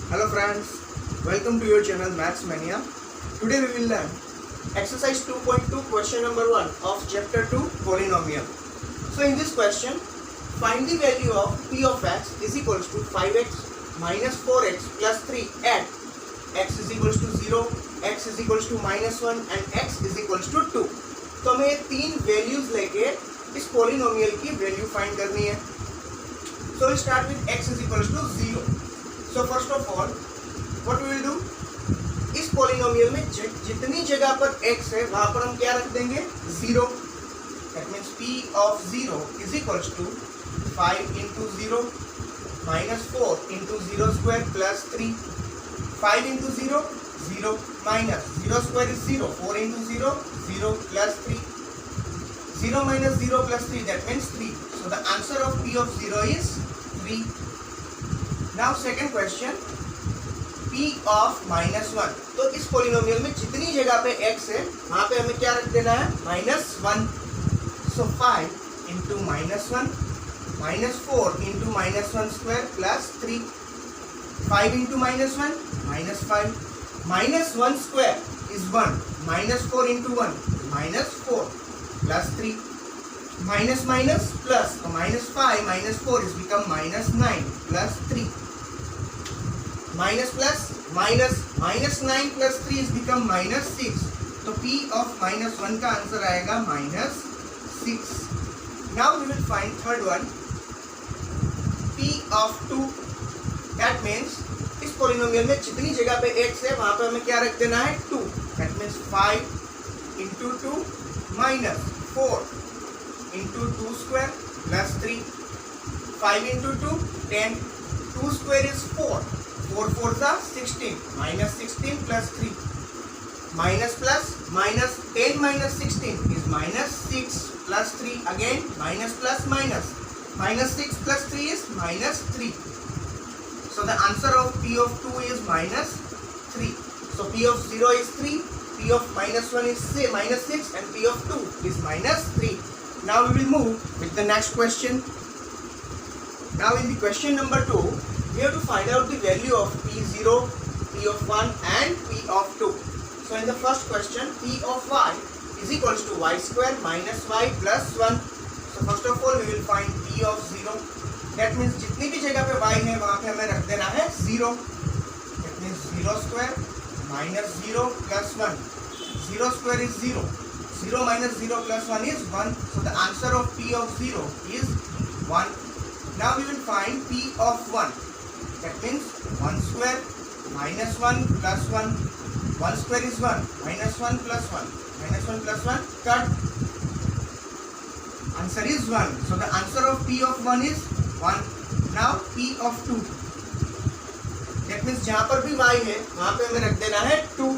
Hello friends, welcome to your channel Maths Mania. Today we will learn exercise 2.2 question number 1 of chapter 2 polynomial. So in this question, find the value of p of x is equals to 5x minus 4x plus 3 at x is equals to 0, x is equals to minus 1 and x is equals to 2. तो हमें तीन values लेके इस polynomial की value find करनी है. So we start with x is equals to 0. So first of all, what we will do? इस polynomial में जितनी जगह पर x है वहां पर हम क्या रख देंगे? 0. That means p of 0 is equals to 5 into 0 minus 4 into 0 square plus 3. 5 into 0, 0 minus 0 square is 0. 4 into 0, 0 plus 3. 0 minus 0 plus 3, that means 3. So the answer of p of 0 is 3. Now second question, p of minus 1. तो इस polynomial में जितनी जगह पे x है वहां पे हमें क्या रख देना है? -1. So 5 into -1 minus 4 into -1 square plus 3. 5 into -1 -5. -1 square is 1. -4 into 1 -4 plus 3. Minus minus plus, so -5 minus 4 is become -9 plus 3. Minus plus minus -9 plus 3 is become -6. तो p of -1 का आंसर आएगा -6. Now we will find third one, p of 2. That means इस polynomial में जितनी जगह पे x है वहां पे हमें क्या रख देना है? 2. That means 5 into 2 minus 4 into 2 square plus 3. 5 into 2, 10. 2 square is 4. 4 fours are 16. Minus 16 plus 3. Minus plus minus 10 minus 16 is -6 plus 3. Again minus plus minus. Minus 6 plus 3 is -3. So the answer of p of 2 is -3. So p of 0 is 3. P of -1 is -6 and p of 2 is -3. Now we will move with the next question. Now in the question number 2, we have to find out the value of p0, p of 1 and p of 2. So in the first question, p of y is equals to y square minus y plus 1. So first of all we will find p of 0. That means जितनी भी जगह पे y है वहाँ पे हमें रख देना है 0. That means 0 square minus 0 plus 1. 0 square is 0. 0 minus 0 plus 1 is 1. So the answer of p of 0 is 1. Now we will find p of 1. That means 1 square minus 1 plus 1. 1 square is 1. Minus 1 plus 1. Minus 1 plus 1. Cut. Answer is 1. So the answer of p of 1 is 1. Now p of 2. That means जहाँ पर भी y है वहाँ पे हमें रख देना है 2.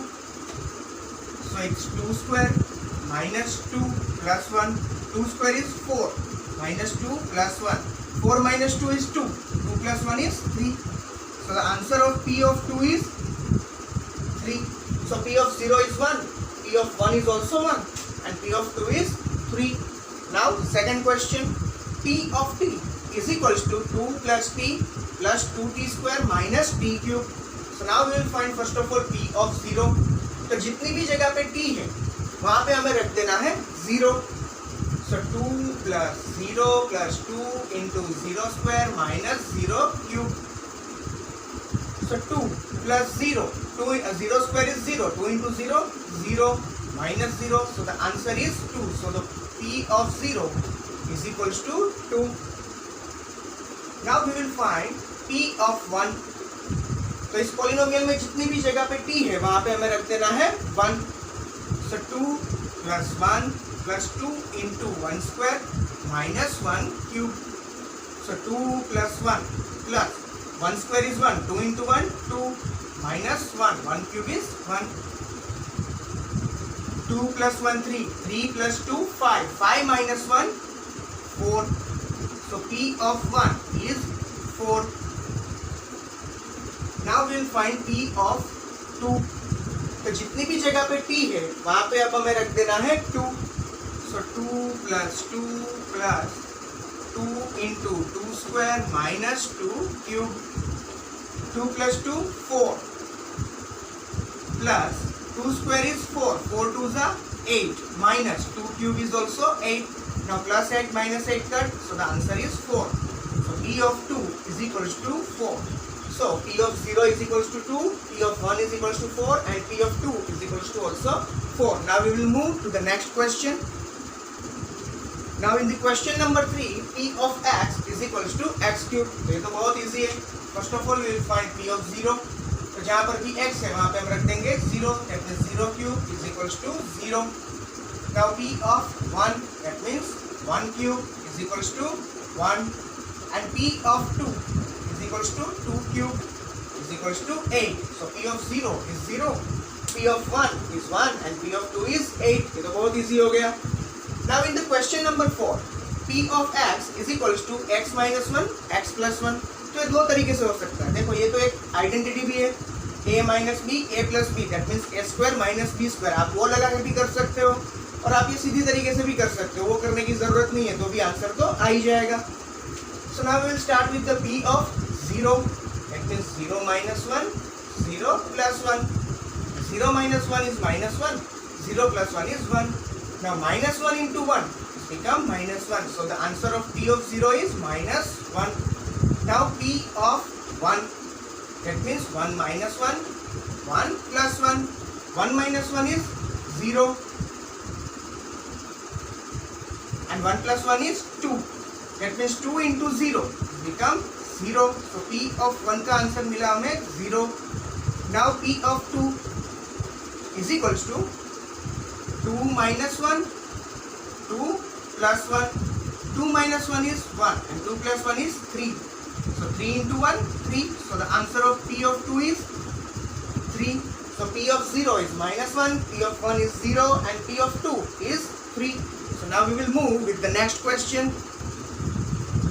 So it's 2 square minus 2 plus 1. 2 square is 4. Minus 2 plus 1. 4 minus 2 is 2. 2 plus 1 is 3. So the answer of p of 2 is 3. So p of 0 is 1. P of 1 is also 1. And p of 2 is 3. Now second question. P of t is equals to 2 plus t plus 2t square minus t cube. So now we will find first of all p of 0. तो जितनी भी जगह पे t है वहां पे हमें रख देना है 0. So 2 plus 0 plus 2 into 0 square minus 0 cube. So 2 plus 0. 0 square is 0. 2 into 0, 0 minus 0. So the answer is 2. So the p of 0 is equals to 2. Now we will find p of 1. तो इस polynomial में जितनी भी जगह पे t है वहां पे हमें रख देना है 1. So 2 plus 1 plus 2 into 1 square minus 1 cube. So 2 plus 1 plus 1 square is 1. 2 into 1, 2 minus 1. 1 cube is 1. 2 plus 1, 3. 3 plus 2, 5. 5 minus 1, 4. So p of 1 is 4. Now we will find p of 2. तो जितनी भी जगह पे t है वहां पे अब हमें रख देना है 2. So 2 plus 2 plus 2 into 2 square minus 2 cube. 2 2 plus 2 4 plus 2 square is 4, 4 2s are 8 minus 2 cube is also 8. Now plus 8 minus 8 cut, so the answer is 4. So P of 2 is equals to 4. So P of 0 is equals to 2, P of 1 is equals to 4 and P of 2 is equals to also 4. Now we will move to the next question. Now in the question number 3, P of x is equals to x cube. तो ये तो बहुत easy है. First of all we will find P of 0. तो जहाँ पर भी x है वहाँ पे हम रख देंगे 0. That means 0 cube is equals to 0. Now P of 1, that means 1 cube is equals to 1 and P of 2 is equals to 2 cube is equals to 8. So P of 0 is 0, P of 1 is 1 and P of 2 is 8. ये तो बहुत easy हो गया. Now in the question number 4, P of x is equals to x minus 1, x plus 1. तो ये दो तरीके से हो सकता है. देखो ये तो एक आइडेंटिटी भी है, a minus b, a plus b, that means a square minus b square. आप वो लगा के भी कर सकते हो और आप ये सीधी तरीके से भी कर सकते हो. वो करने की जरूरत नहीं है, तो भी आंसर तो आ ही जाएगा. So now we will start with the P of 0. That means 0 minus 1, 0 plus 1. 0 minus 1 is minus 1, 0 plus 1 is 1. Now minus 1 into 1 is become minus 1. So the answer of P of 0 is minus 1. Now P of 1, that means 1 minus 1, 1 plus 1. 1 minus 1 is 0 and 1 plus 1 is 2. That means 2 into 0 become 0. So P of 1 का answer मिला हमें 0. Now P of 2 is equals to 2 minus 1, 2 plus 1. 2 minus 1 is 1 and 2 plus 1 is 3. So 3 into 1, 3. So the answer of P of 2 is 3. So P of 0 is minus 1, P of 1 is 0 and P of 2 is 3. So now we will move with the next question.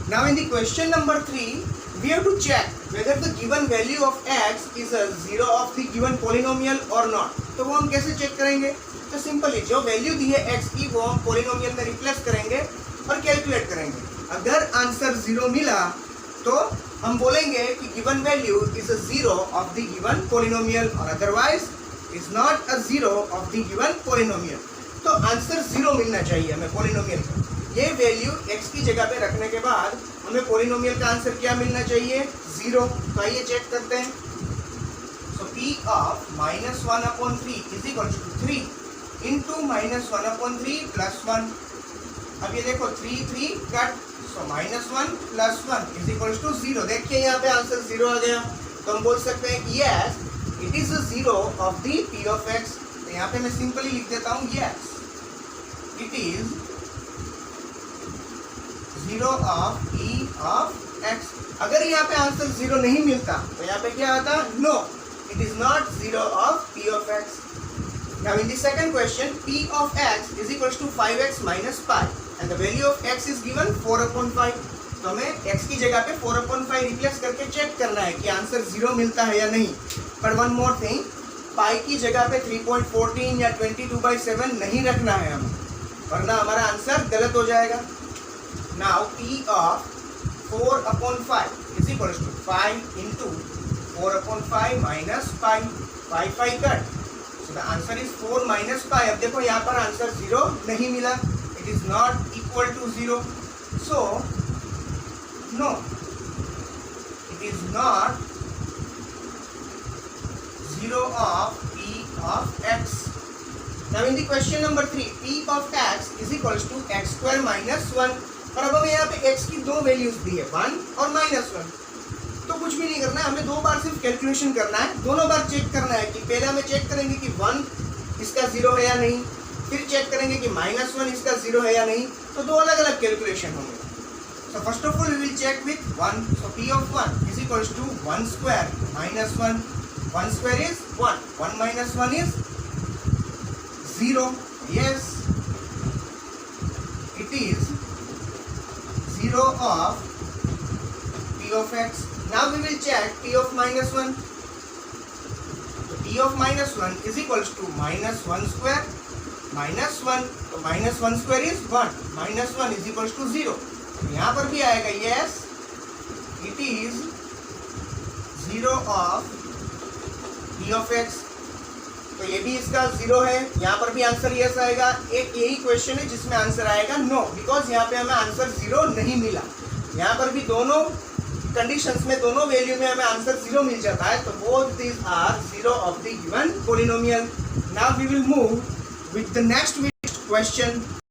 Now in the question number 3, we have to check whether the given value of x is a 0 of the given polynomial or not. तो वो हम कैसे check करेंगे? तो simply जो value दी है x की वो हम पोलिनोमियल में रिप्लेस करेंगे और कैलकुलेट करेंगे. अगर आंसर 0 मिला तो हम बोलेंगे कि given value is a 0 of the given polynomial और otherwise is not a 0 of the given polynomial. तो आंसर 0 मिलना चाहिए हमें पोलिनोमियल का. ये वैल्यू x की जगह पे रखने के बाद हमें पोलिनोमियल का आंसर क्या मिलना चाहिए? 0. तो आइए चेक करते हैं. सो P of minus 1 upon 3 is equal to 3 into minus 1 upon 3 plus 1. अब ये देखो 3 3 cut, so minus 1 plus 1 is equals to 0. देखिए यहाँ पे आंसर 0 आ गया. तो हम बोल सकते हैं कि yes, it is a 0 of the P of x. तो यहाँ पे मैं सिंपली लिख देता हूँ yes, it is 0 of P of x. अगर यहाँ पे आंसर 0 नहीं मिलता तो यहाँ पे क्या आता? No, it is not 0 of P of x. Now in the second question, P of x is equals to 5x minus pi and the value of x is given 4 upon 5. तो हमें x की जगह पे 4 upon 5 replace करके check करना है कि answer 0 मिलता है या नहीं. पर वन मोर थिंग, पाई की जगह पे 3.14 या 22/7 नहीं रखना है हमें, वरना हमारा आंसर गलत हो जाएगा. Now P of 4 upon 5 is equals to 5 into 4 upon 5 minus pi. 5 cut. So the answer is 4 minus pi. अब देखो यहाँ पर आंसर 0 नहीं मिला. It is not equal to 0. So no, it is not 0 of P of x. Now in the question number 3, P of x is equals to x square minus 1. और अब हमें यहाँ पे x की दो वैल्यूज दी है, 1 और -1. तो कुछ भी नहीं करना है, हमें 2 बार सिर्फ कैलकुलेशन करना है. दोनों बार चेक करना है कि पहले हमें चेक करेंगे कि 1 इसका 0 है या नहीं, फिर चेक करेंगे कि -1 इसका 0 है या नहीं. तो 2 अलग अलग कैलकुलेशन होंगे. So first of all we will check with 1. So P of 1 is equals to 1 square minus 1. 1 square is 1. 1 minus 1 is 0. Yes, it is 0 of P of x. Now we will check P of -1. So P of -1 is equals to -1 square minus 1. तो -1 square is 1. -1 is equals to 0. तो यहाँ पर भी आएगा yes, it is 0 of e of x, तो ये भी इसका 0 है, यहाँ पर भी आंसर यस आएगा। एक यही क्वेश्चन है जिसमें आंसर आएगा नो, बिकॉज यहाँ पे हमें आंसर 0 नहीं मिला। यहाँ पर भी दोनों कंडीशंस में, दोनों वैल्यू में हमें आंसर 0 मिल जाता है, तो both these are 0 of the given polynomial. Now we will move with the next question